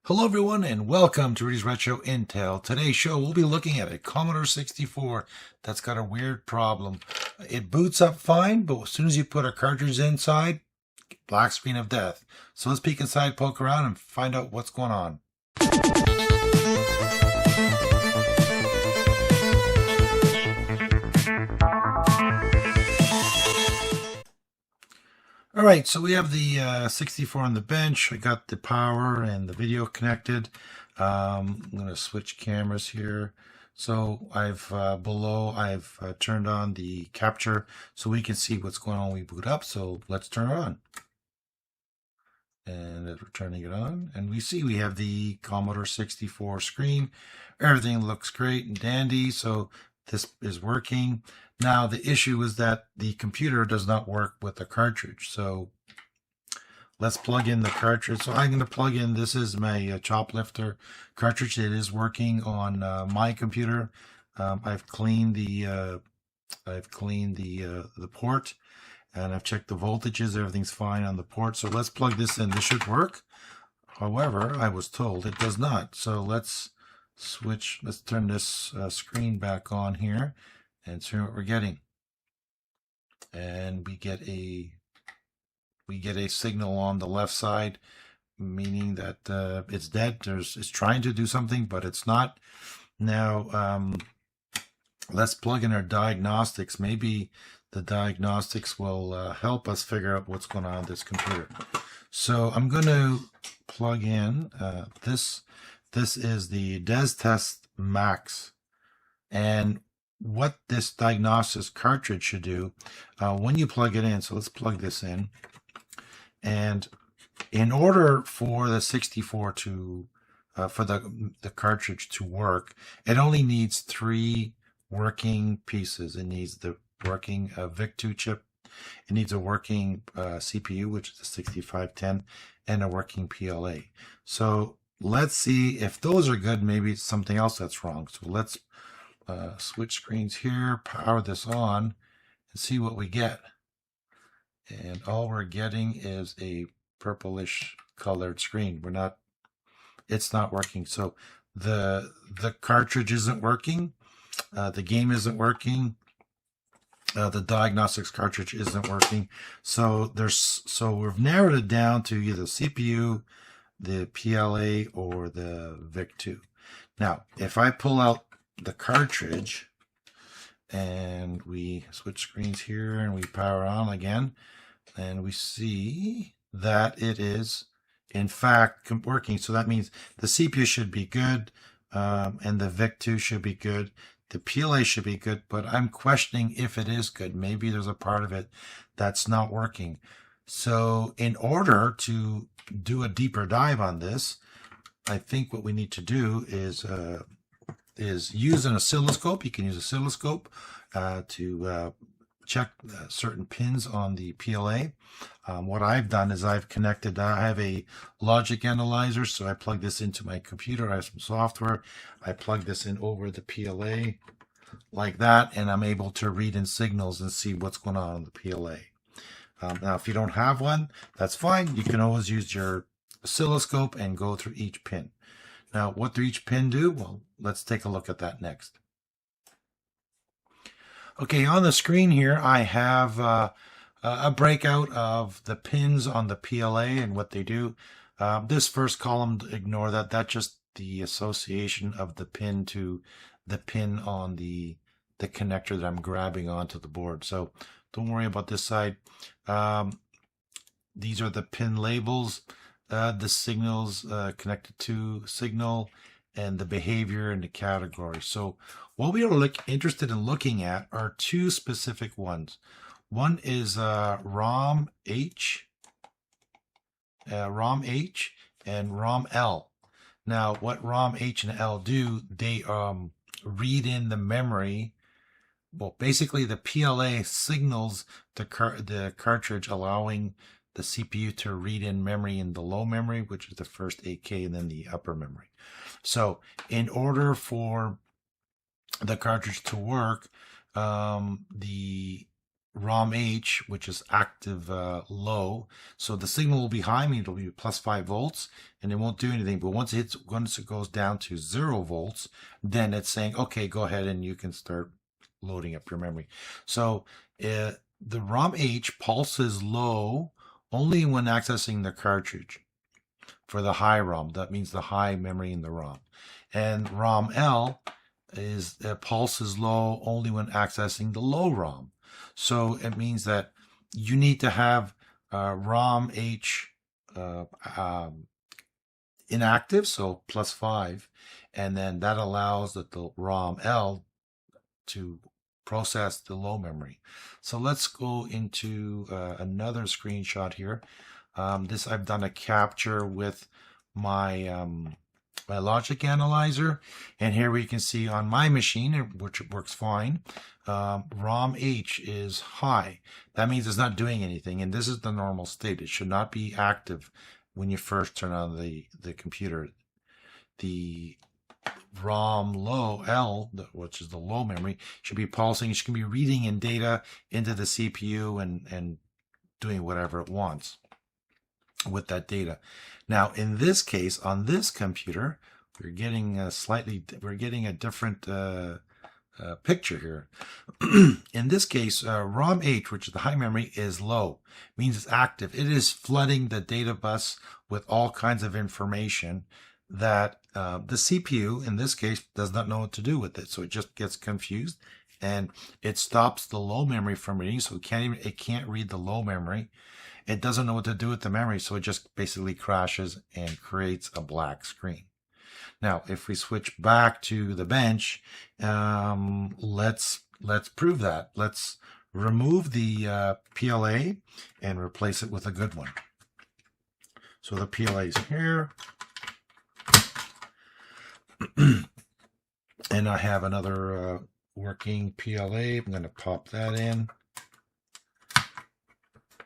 Hello everyone and welcome to Rudy's Retro Intel. Today's show we'll be looking at a Commodore 64 that's got a weird problem. It boots up fine, but as soon as you put a cartridge inside, black screen of death. So let's peek inside, poke around, and find out what's going on. All right, so we have the 64 on the bench. I got the power and the video connected. I'm going to switch cameras here. So I've turned on the capture so we can see what's going on when we boot up. So let's turn it on. And we're turning it on, and we see we have the Commodore 64 screen. Everything looks great and dandy, so this is working. Now the issue is that the computer does not work with the cartridge, so let's plug in the cartridge. So I'm going to plug in, this is my Choplifter cartridge. It is working on my computer. I've cleaned the port, and I've checked the voltages. Everything's fine on the port. So let's plug this in. This should work. However, I was told it does not. So let's switch. Let's turn this screen back on here and see what we're getting. And we get a signal on the left side, meaning that it's dead. It's trying to do something, but it's not. Now let's plug in our diagnostics. Maybe the diagnostics will help us figure out what's going on with this computer. So I'm going to plug in this. This is the Des Test Max, and what this diagnosis cartridge should do when you plug it in. So let's plug this in, and in order for the 64 to for the cartridge to work, it only needs 3 working pieces. It needs the working VIC-2 chip, it needs a working CPU, which is a 6510, and a working PLA. So let's see if those are good. Maybe it's something else that's wrong. So let's switch screens here, power this on, and see what we get. And all we're getting is a purplish colored screen. It's not working. So the cartridge isn't working. The game isn't working. The diagnostics cartridge isn't working. So we've narrowed it down to either CPU, the PLA, or the VIC-2. Now, if I pull out the cartridge and we switch screens here and we power on again, and we see that it is in fact working. So that means the CPU should be good, and the VIC-2 should be good. The PLA should be good, but I'm questioning if it is good. Maybe there's a part of it that's not working. So in order to do a deeper dive on this, I think what we need to do is use an oscilloscope. You can use oscilloscope to check certain pins on the PLA. What I've done is I've connected, I have a logic analyzer, so I plug this into my computer. I have some software. I plug this in over the PLA like that, and I'm able to read in signals and see what's going on the PLA. Now, if you don't have one, that's fine. You can always use your oscilloscope and go through each pin. Now, what do each pin do? Well, let's take a look at that next. Okay, on the screen here, I have a breakout of the pins on the PLA and what they do. This first column, ignore that. That's just the association of the pin to the pin on the connector that I'm grabbing onto the board. So don't worry about this side. These are the pin labels, the signals connected to signal, and the behavior and the category. So what we are interested in looking at are 2 specific ones. One is ROM H and ROM L. Now, what ROM H and L do, they read in the memory. Well, basically the PLA signals the cartridge, allowing the CPU to read in memory in the low memory, which is the first 8K, and then the upper memory. So in order for the cartridge to work, the ROM H, which is active low. So the signal will be high, meaning it'll be plus 5 volts, and it won't do anything. But once it goes down to 0 volts, then it's saying, okay, go ahead and you can start loading up your memory. So the ROM H pulses low only when accessing the cartridge for the high ROM. That means the high memory in the ROM. And ROM L is pulses low only when accessing the low ROM. So it means that you need to have ROM H inactive, so plus 5, and then that allows the ROM L to process the low memory. So let's go into another screenshot here. This I've done a capture with my my logic analyzer, and here we can see on my machine, which works fine, ROM H is high. That means it's not doing anything, and this is the normal state. It should not be active when you first turn on the computer. The ROM low L, which is the low memory, should be pulsing. It should be reading in data into the CPU and doing whatever it wants with that data. Now, in this case, on this computer, we're getting a different picture here. In this case, ROM H, which is the high memory, is low, means it's active. It is flooding the data bus with all kinds of information that the CPU, in this case, does not know what to do with it. So it just gets confused, and it stops the low memory from reading. So it can't read the low memory. It doesn't know what to do with the memory, so it just basically crashes and creates a black screen. Now, if we switch back to the bench, let's prove that. Let's remove the PLA and replace it with a good one. So the PLA is here. And I have another working PLA. I'm going to pop that in.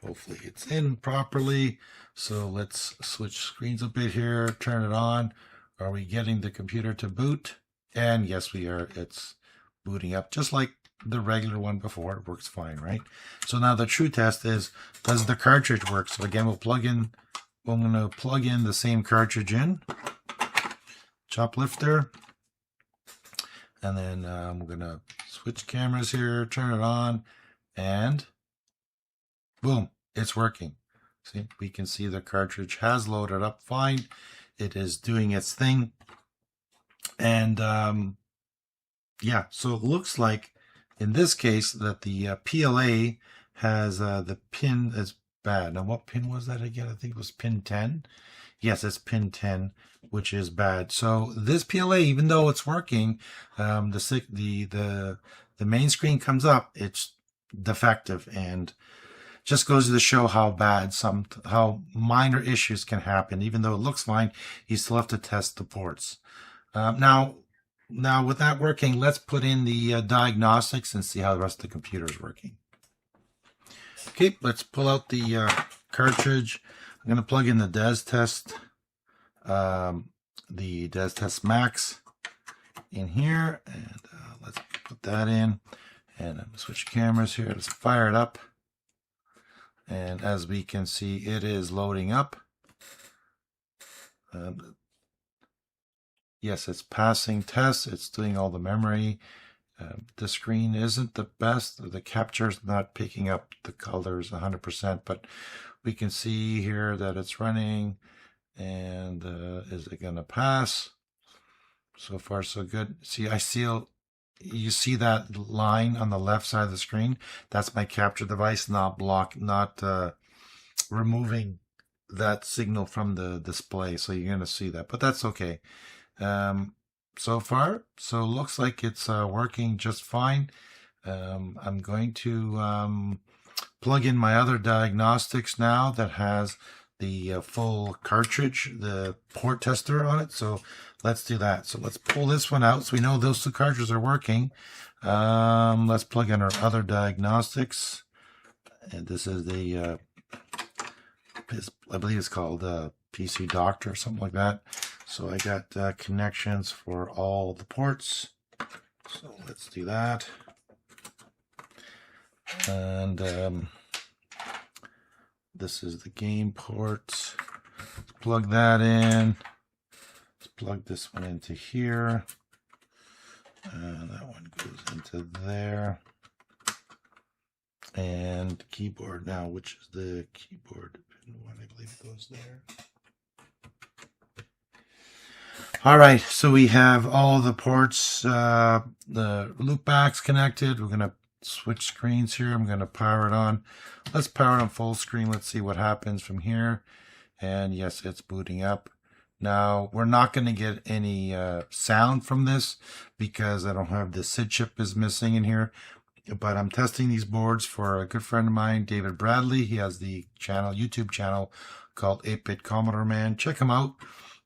Hopefully it's in properly. So let's switch screens a bit here, turn it on. Are we getting the computer to boot? And yes, we are. It's booting up just like the regular one before. It works fine, right? So now the true test is, does the cartridge work? So again, I'm going to plug in the same cartridge in, Choplifter. And then I'm going to switch cameras here, turn it on, and boom, it's working. See, we can see the cartridge has loaded up fine. It is doing its thing. And yeah, so it looks like in this case that the PLA has the pin is bad. Now, what pin was that again? I think it was pin 10. Yes, it's pin 10, which is bad. So this PLA, even though it's working, the main screen comes up, it's defective, and just goes to show how bad how minor issues can happen. Even though it looks fine, you still have to test the ports. Now with that working, let's put in the diagnostics and see how the rest of the computer is working. Okay, let's pull out the cartridge. I'm going to plug in the DesTest, the DesTest Max in here, and let's put that in. And I'm going to switch cameras here. Let's fire it up. And as we can see, it is loading up. Yes, it's passing tests. It's doing all the memory. The screen isn't the best. The capture is not picking up the colors 100%, but we can see here that it's running. And is it going to pass? So far, so good. See, you see that line on the left side of the screen? That's my capture device, not removing that signal from the display. So you're going to see that, but that's okay. So far, so looks like it's working just fine. I'm going to plug in my other diagnostics now that has the full cartridge, the port tester on it. So let's do that. So let's pull this one out so we know those two cartridges are working. Let's plug in our other diagnostics. And this is the, I believe it's called PC Doctor or something like that. So I got connections for all the ports. So let's do that. And this is the game port. Let's plug that in. Let's plug this one into here. And that one goes into there. And keyboard now, which is the keyboard pin one, I believe it goes there. All right, so we have all the ports, the loop backs connected. We're going to switch screens here. I'm going to power it on. Let's power it on full screen. Let's see what happens from here. And yes, it's booting up. Now, we're not going to get any sound from this because I don't have the SID chip is missing in here. But I'm testing these boards for a good friend of mine, David Bradley. He has the channel, YouTube channel called 8-Bit Commodore Man. Check him out.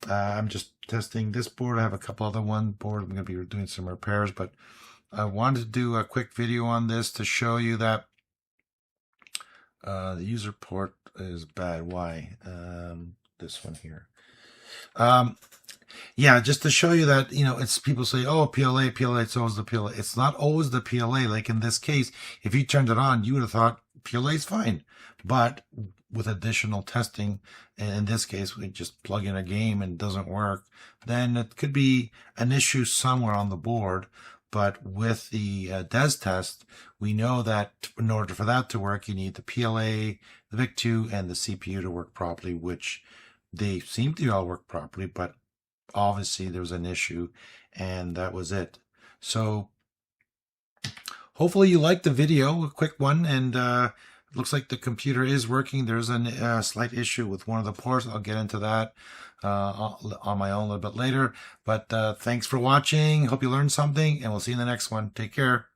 I'm just testing this board. I have a couple other boards. I'm going to be doing some repairs, but I wanted to do a quick video on this to show you that the user port is bad. Why? This one here. Yeah, just to show you that, you know, it's people say, oh, PLA, it's always the PLA. It's not always the PLA. Like in this case, if you turned it on, you would have thought PLA is fine. But with additional testing, and in this case, we just plug in a game and it doesn't work, then it could be an issue somewhere on the board. But with the DES test, we know that in order for that to work, you need the PLA, the VIC2, and the CPU to work properly, which they seem to all work properly, but obviously there was an issue, and that was it. So hopefully you liked the video, a quick one, and it looks like the computer is working. There's a slight issue with one of the ports. I'll get into that on my own a little bit later. But thanks for watching. Hope you learned something, and we'll see you in the next one. Take care.